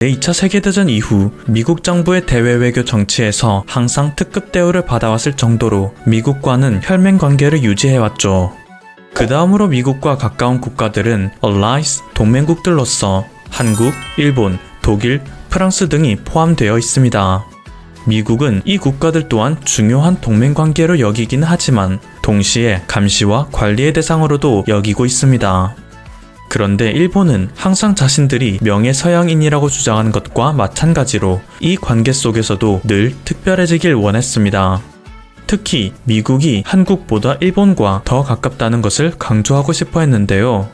제2차 세계대전 이후 미국 정부의 대외 외교 정치에서 항상 특급 대우를 받아왔을 정도로 미국과는 혈맹 관계를 유지해왔죠. 그 다음으로 미국과 가까운 국가들은 allies, 동맹국들로서 한국, 일본, 독일, 프랑스 등이 포함되어 있습니다. 미국은 이 국가들 또한 중요한 동맹관계로 여기긴 하지만 동시에 감시와 관리의 대상으로도 여기고 있습니다. 그런데 일본은 항상 자신들이 명예서양인이라고 주장하는 것과 마찬가지로 이 관계 속에서도 늘 특별해지길 원했습니다. 특히 미국이 한국보다 일본과 더 가깝다는 것을 강조하고 싶어 했는데요.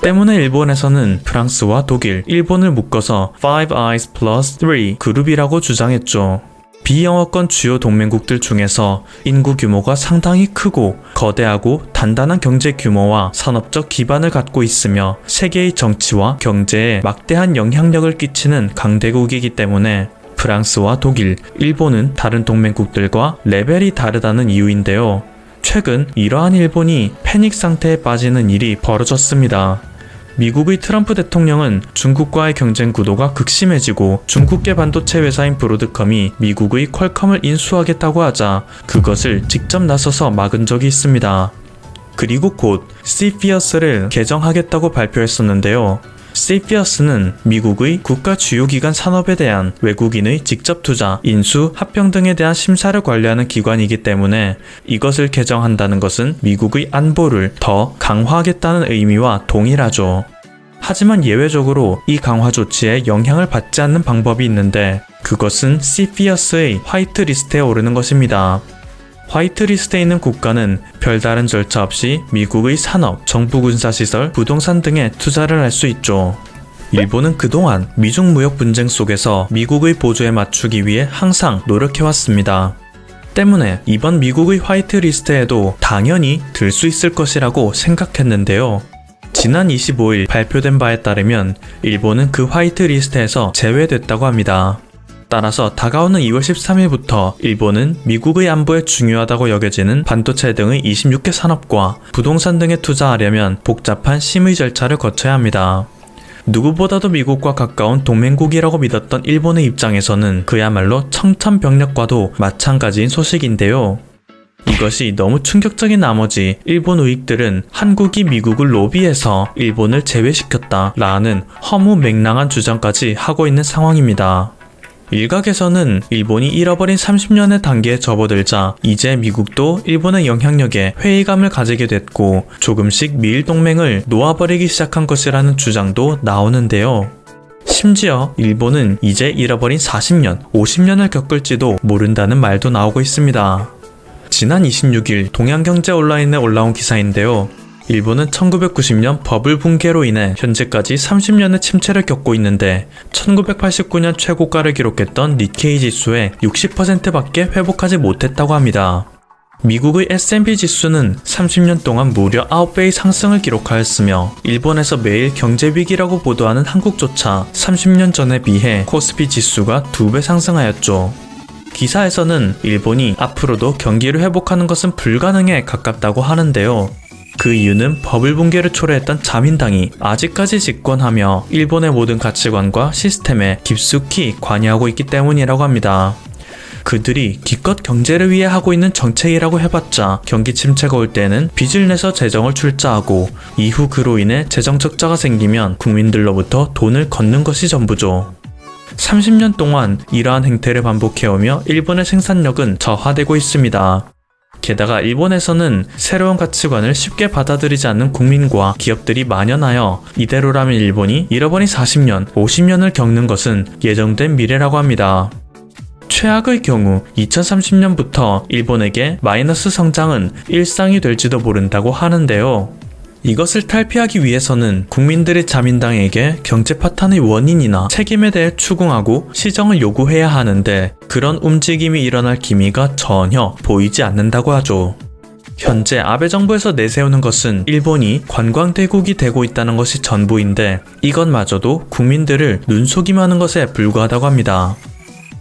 때문에 일본에서는 프랑스와 독일, 일본을 묶어서 Five Eyes Plus 3 그룹이라고 주장했죠. 비영어권 주요 동맹국들 중에서 인구 규모가 상당히 크고 거대하고 단단한 경제 규모와 산업적 기반을 갖고 있으며 세계의 정치와 경제에 막대한 영향력을 끼치는 강대국이기 때문에 프랑스와 독일, 일본은 다른 동맹국들과 레벨이 다르다는 이유인데요. 최근 이러한 일본이 패닉 상태에 빠지는 일이 벌어졌습니다. 미국의 트럼프 대통령은 중국과의 경쟁 구도가 극심해지고 중국계 반도체 회사인 브로드컴이 미국의 퀄컴을 인수하겠다고 하자 그것을 직접 나서서 막은 적이 있습니다. 그리고 곧 CFIUS를 개정하겠다고 발표했었는데요. CFIUS는 미국의 국가 주요기관 산업에 대한 외국인의 직접 투자, 인수, 합병 등에 대한 심사를 관리하는 기관이기 때문에 이것을 개정한다는 것은 미국의 안보를 더 강화하겠다는 의미와 동일하죠. 하지만 예외적으로 이 강화 조치에 영향을 받지 않는 방법이 있는데 그것은 CFIUS의 화이트리스트에 오르는 것입니다. 화이트리스트에 있는 국가는 별다른 절차 없이 미국의 산업, 정부 군사시설, 부동산 등에 투자를 할 수 있죠. 일본은 그동안 미중 무역 분쟁 속에서 미국의 보조에 맞추기 위해 항상 노력해왔습니다. 때문에 이번 미국의 화이트리스트에도 당연히 들 수 있을 것이라고 생각했는데요. 지난 25일 발표된 바에 따르면 일본은 그 화이트리스트에서 제외됐다고 합니다. 따라서 다가오는 2월 13일부터 일본은 미국의 안보에 중요하다고 여겨지는 반도체 등의 26개 산업과 부동산 등에 투자하려면 복잡한 심의 절차를 거쳐야 합니다. 누구보다도 미국과 가까운 동맹국이라고 믿었던 일본의 입장에서는 그야말로 청천벽력과도 마찬가지인 소식인데요. 이것이 너무 충격적인 나머지 일본 우익들은 한국이 미국을 로비해서 일본을 제외시켰다 라는 허무맹랑한 주장까지 하고 있는 상황입니다. 일각에서는 일본이 잃어버린 30년의 단계에 접어들자 이제 미국도 일본의 영향력에 회의감을 가지게 됐고 조금씩 미일 동맹을 놓아버리기 시작한 것이라는 주장도 나오는데요. 심지어 일본은 이제 잃어버린 40년, 50년을 겪을지도 모른다는 말도 나오고 있습니다. 지난 26일 동양경제 온라인에 올라온 기사인데요. 일본은 1990년 버블 붕괴로 인해 현재까지 30년의 침체를 겪고 있는데 1989년 최고가를 기록했던 니케이 지수의 60%밖에 회복하지 못했다고 합니다. 미국의 S&P 지수는 30년 동안 무려 9배의 상승을 기록하였으며 일본에서 매일 경제위기라고 보도하는 한국조차 30년 전에 비해 코스피 지수가 2배 상승하였죠. 기사에서는 일본이 앞으로도 경기를 회복하는 것은 불가능에 가깝다고 하는데요. 그 이유는 버블 붕괴를 초래했던 자민당이 아직까지 집권하며 일본의 모든 가치관과 시스템에 깊숙이 관여하고 있기 때문이라고 합니다. 그들이 기껏 경제를 위해 하고 있는 정책이라고 해봤자 경기 침체가 올 때는 빚을 내서 재정을 출자하고 이후 그로 인해 재정 적자가 생기면 국민들로부터 돈을 걷는 것이 전부죠. 30년 동안 이러한 행태를 반복해오며 일본의 생산력은 저하되고 있습니다. 게다가 일본에서는 새로운 가치관을 쉽게 받아들이지 않는 국민과 기업들이 만연하여 이대로라면 일본이 잃어버린 40년, 50년을 겪는 것은 예정된 미래라고 합니다. 최악의 경우 2030년부터 일본에게 마이너스 성장은 일상이 될지도 모른다고 하는데요. 이것을 탈피하기 위해서는 국민들의 자민당에게 경제 파탄의 원인이나 책임에 대해 추궁하고 시정을 요구해야 하는데 그런 움직임이 일어날 기미가 전혀 보이지 않는다고 하죠. 현재 아베 정부에서 내세우는 것은 일본이 관광대국이 되고 있다는 것이 전부인데 이것마저도 국민들을 눈속임하는 것에 불과하다고 합니다.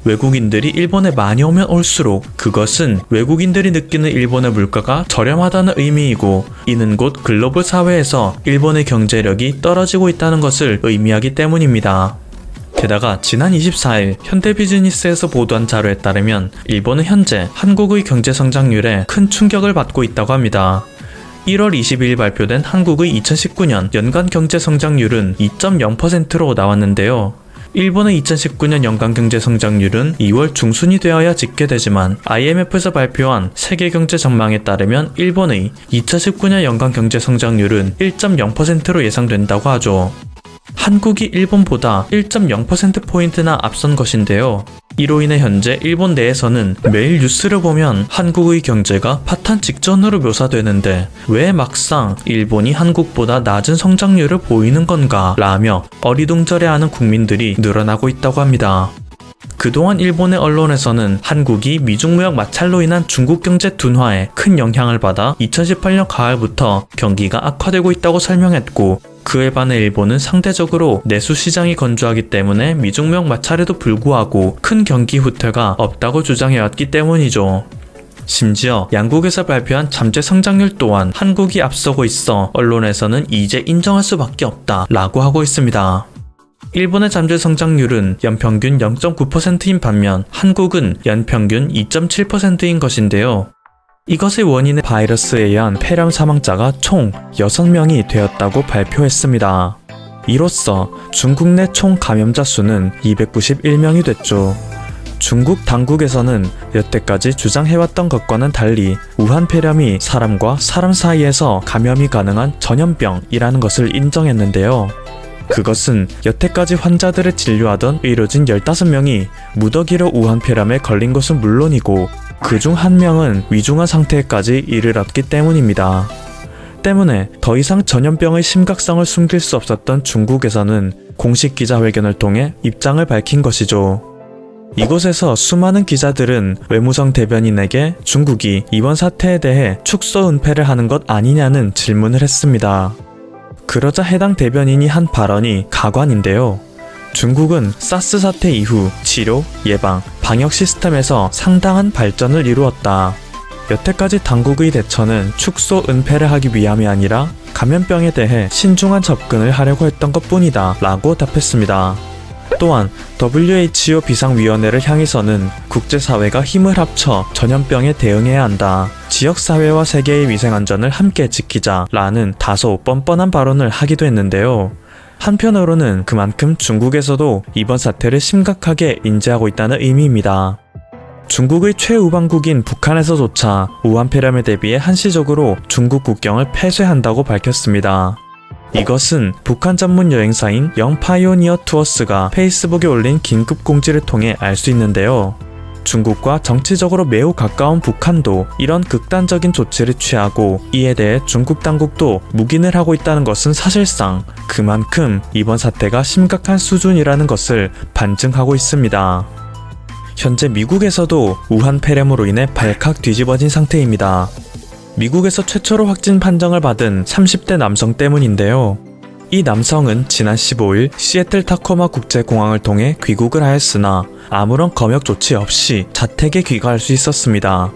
외국인들이 일본에 많이 오면 올수록 그것은 외국인들이 느끼는 일본의 물가가 저렴하다는 의미이고 이는 곧 글로벌 사회에서 일본의 경제력이 떨어지고 있다는 것을 의미하기 때문입니다. 게다가 지난 24일 현대비즈니스에서 보도한 자료에 따르면 일본은 현재 한국의 경제 성장률에 큰 충격을 받고 있다고 합니다. 1월 22일 발표된 한국의 2019년 연간 경제 성장률은 2.0%로 나왔는데요. 일본의 2019년 연간 경제 성장률은 2월 중순이 되어야 집계되지만 IMF에서 발표한 세계 경제 전망에 따르면 일본의 2019년 연간 경제 성장률은 1.0%로 예상된다고 하죠. 한국이 일본보다 1.0%포인트나 앞선 것인데요. 이로 인해 현재 일본 내에서는 매일 뉴스를 보면 한국의 경제가 파탄 직전으로 묘사되는데 왜 막상 일본이 한국보다 낮은 성장률을 보이는 건가 라며 어리둥절해하는 국민들이 늘어나고 있다고 합니다. 그동안 일본의 언론에서는 한국이 미중무역 마찰로 인한 중국 경제 둔화에 큰 영향을 받아 2018년 가을부터 경기가 악화되고 있다고 설명했고, 그에 반해 일본은 상대적으로 내수 시장이 건조하기 때문에 미중무역 마찰에도 불구하고 큰 경기 후퇴가 없다고 주장해왔기 때문이죠. 심지어 양국에서 발표한 잠재 성장률 또한 한국이 앞서고 있어 언론에서는 이제 인정할 수밖에 없다 라고 하고 있습니다. 일본의 잠재 성장률은 연평균 0.9%인 반면 한국은 연평균 2.7%인 것인데요. 이것의 원인은 바이러스에 의한 폐렴 사망자가 총 6명이 되었다고 발표했습니다. 이로써 중국 내 총 감염자 수는 291명이 됐죠. 중국 당국에서는 여태까지 주장해왔던 것과는 달리 우한 폐렴이 사람과 사람 사이에서 감염이 가능한 전염병이라는 것을 인정했는데요. 그것은 여태까지 환자들을 진료하던 의료진 15명이 무더기로 우한 폐렴에 걸린 것은 물론이고 그중 1명은 위중한 상태까지 이르렀기 때문입니다. 때문에 더 이상 전염병의 심각성을 숨길 수 없었던 중국에서는 공식 기자회견을 통해 입장을 밝힌 것이죠. 이곳에서 수많은 기자들은 외무성 대변인에게 중국이 이번 사태에 대해 축소 은폐를 하는 것 아니냐는 질문을 했습니다. 그러자 해당 대변인이 한 발언이 가관인데요. 중국은 사스 사태 이후 치료, 예방, 방역 시스템에서 상당한 발전을 이루었다. 여태까지 당국의 대처는 축소 은폐를 하기 위함이 아니라 감염병에 대해 신중한 접근을 하려고 했던 것뿐이다 라고 답했습니다. 또한 WHO 비상위원회를 향해서는 국제사회가 힘을 합쳐 전염병에 대응해야 한다. 지역사회와 세계의 위생안전을 함께 지키자 라는 다소 뻔뻔한 발언을 하기도 했는데요. 한편으로는 그만큼 중국에서도 이번 사태를 심각하게 인지하고 있다는 의미입니다. 중국의 최우방국인 북한에서조차 우한 폐렴에 대비해 한시적으로 중국 국경을 폐쇄한다고 밝혔습니다. 이것은 북한 전문 여행사인 영파이오니어 투어스가 페이스북에 올린 긴급 공지를 통해 알 수 있는데요. 중국과 정치적으로 매우 가까운 북한도 이런 극단적인 조치를 취하고 이에 대해 중국 당국도 묵인을 하고 있다는 것은 사실상 그만큼 이번 사태가 심각한 수준이라는 것을 반증하고 있습니다. 현재 미국에서도 우한 폐렴으로 인해 발칵 뒤집어진 상태입니다. 미국에서 최초로 확진 판정을 받은 30대 남성 때문인데요. 이 남성은 지난 15일 시애틀 타코마 국제공항을 통해 귀국을 하였으나 아무런 검역 조치 없이 자택에 귀가할 수 있었습니다.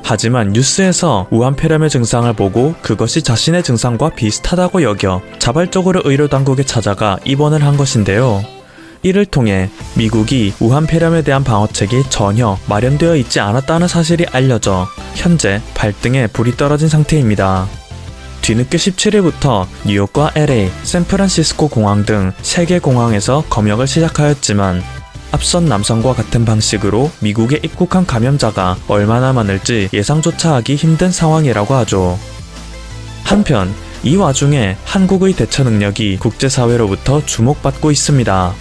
하지만 뉴스에서 우한 폐렴의 증상을 보고 그것이 자신의 증상과 비슷하다고 여겨 자발적으로 의료당국에 찾아가 입원을 한 것인데요. 이를 통해 미국이 우한 폐렴에 대한 방어책이 전혀 마련되어 있지 않았다는 사실이 알려져 현재 발등에 불이 떨어진 상태입니다. 뒤늦게 17일부터 뉴욕과 LA, 샌프란시스코 공항 등 3개 공항에서 검역을 시작하였지만 앞선 남성과 같은 방식으로 미국에 입국한 감염자가 얼마나 많을지 예상조차 하기 힘든 상황이라고 하죠. 한편 이 와중에 한국의 대처 능력이 국제사회로부터 주목받고 있습니다.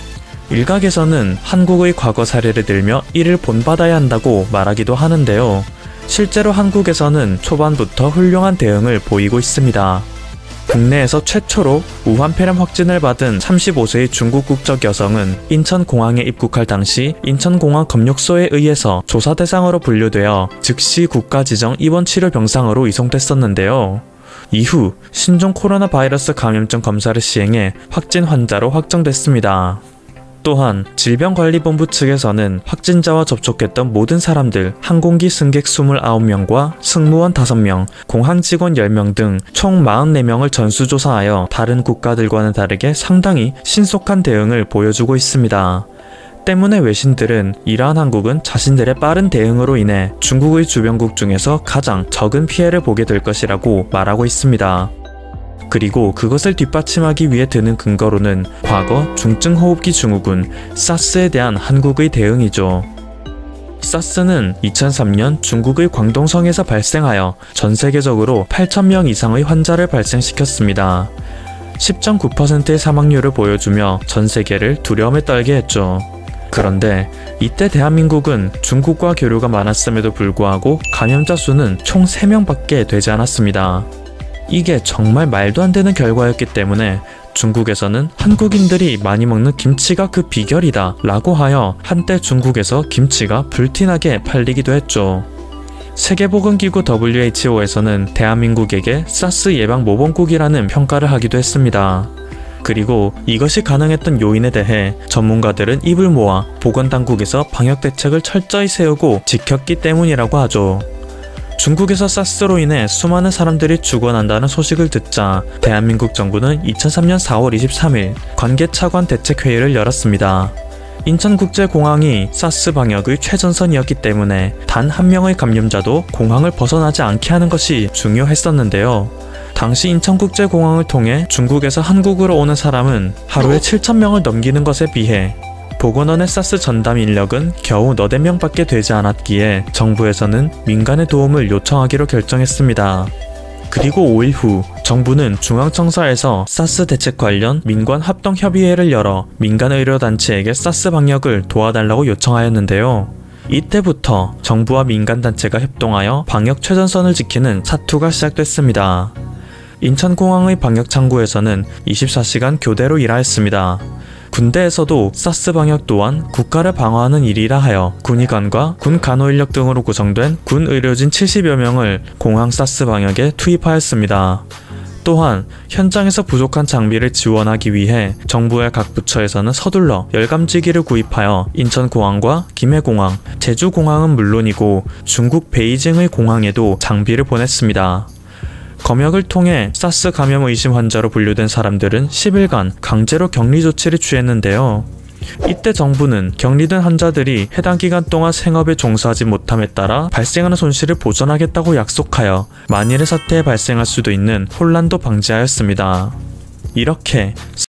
일각에서는 한국의 과거 사례를 들며 이를 본받아야 한다고 말하기도 하는데요. 실제로 한국에서는 초반부터 훌륭한 대응을 보이고 있습니다. 국내에서 최초로 우한 폐렴 확진을 받은 35세의 중국 국적 여성은 인천공항에 입국할 당시 인천공항 검역소에 의해서 조사 대상으로 분류되어 즉시 국가지정 입원치료 병상으로 이송됐었는데요. 이후 신종 코로나 바이러스 감염증 검사를 시행해 확진 환자로 확정됐습니다. 또한 질병관리본부 측에서는 확진자와 접촉했던 모든 사람들 항공기 승객 29명과 승무원 5명, 공항 직원 10명 등 총 44명을 전수조사하여 다른 국가들과는 다르게 상당히 신속한 대응을 보여주고 있습니다. 때문에 외신들은 이러한 한국은 자신들의 빠른 대응으로 인해 중국의 주변국 중에서 가장 적은 피해를 보게 될 것이라고 말하고 있습니다. 그리고 그것을 뒷받침하기 위해 드는 근거로는 과거 중증호흡기 증후군 사스에 대한 한국의 대응이죠. 사스는 2003년 중국의 광동성에서 발생하여 전 세계적으로 8,000명 이상의 환자를 발생시켰습니다. 10.9%의 사망률을 보여주며 전 세계를 두려움에 떨게 했죠. 그런데 이때 대한민국은 중국과 교류가 많았음에도 불구하고 감염자 수는 총 3명밖에 되지 않았습니다. 이게 정말 말도 안 되는 결과였기 때문에 중국에서는 한국인들이 많이 먹는 김치가 그 비결이다 라고 하여 한때 중국에서 김치가 불티나게 팔리기도 했죠. 세계보건기구 WHO에서는 대한민국에게 사스 예방 모범국이라는 평가를 하기도 했습니다. 그리고 이것이 가능했던 요인에 대해 전문가들은 입을 모아 보건당국에서 방역대책을 철저히 세우고 지켰기 때문이라고 하죠. 중국에서 사스로 인해 수많은 사람들이 죽어난다는 소식을 듣자 대한민국 정부는 2003년 4월 23일 관계차관 대책회의를 열었습니다. 인천국제공항이 사스 방역의 최전선이었기 때문에 단 한 명의 감염자도 공항을 벗어나지 않게 하는 것이 중요했었는데요. 당시 인천국제공항을 통해 중국에서 한국으로 오는 사람은 하루에 7,000명을 넘기는 것에 비해 보건원의 사스 전담 인력은 겨우 너댓 명밖에 되지 않았기에 정부에서는 민간의 도움을 요청하기로 결정했습니다. 그리고 5일 후 정부는 중앙청사에서 사스 대책 관련 민관 합동협의회를 열어 민간 의료단체에게 사스 방역을 도와달라고 요청하였는데요. 이때부터 정부와 민간단체가 협동하여 방역 최전선을 지키는 사투가 시작됐습니다. 인천공항의 방역창구에서는 24시간 교대로 일하였습니다. 군대에서도 사스 방역 또한 국가를 방어하는 일이라 하여 군의관과 군 간호인력 등으로 구성된 군 의료진 70여 명을 공항 사스 방역에 투입하였습니다. 또한 현장에서 부족한 장비를 지원하기 위해 정부의 각 부처에서는 서둘러 열감지기를 구입하여 인천공항과 김해공항, 제주공항은 물론이고 중국 베이징의 공항에도 장비를 보냈습니다. 검역을 통해 사스 감염 의심 환자로 분류된 사람들은 10일간 강제로 격리 조치를 취했는데요. 이때 정부는 격리된 환자들이 해당 기간 동안 생업에 종사하지 못함에 따라 발생하는 손실을 보전하겠다고 약속하여 만일의 사태에 발생할 수도 있는 혼란도 방지하였습니다. 이렇게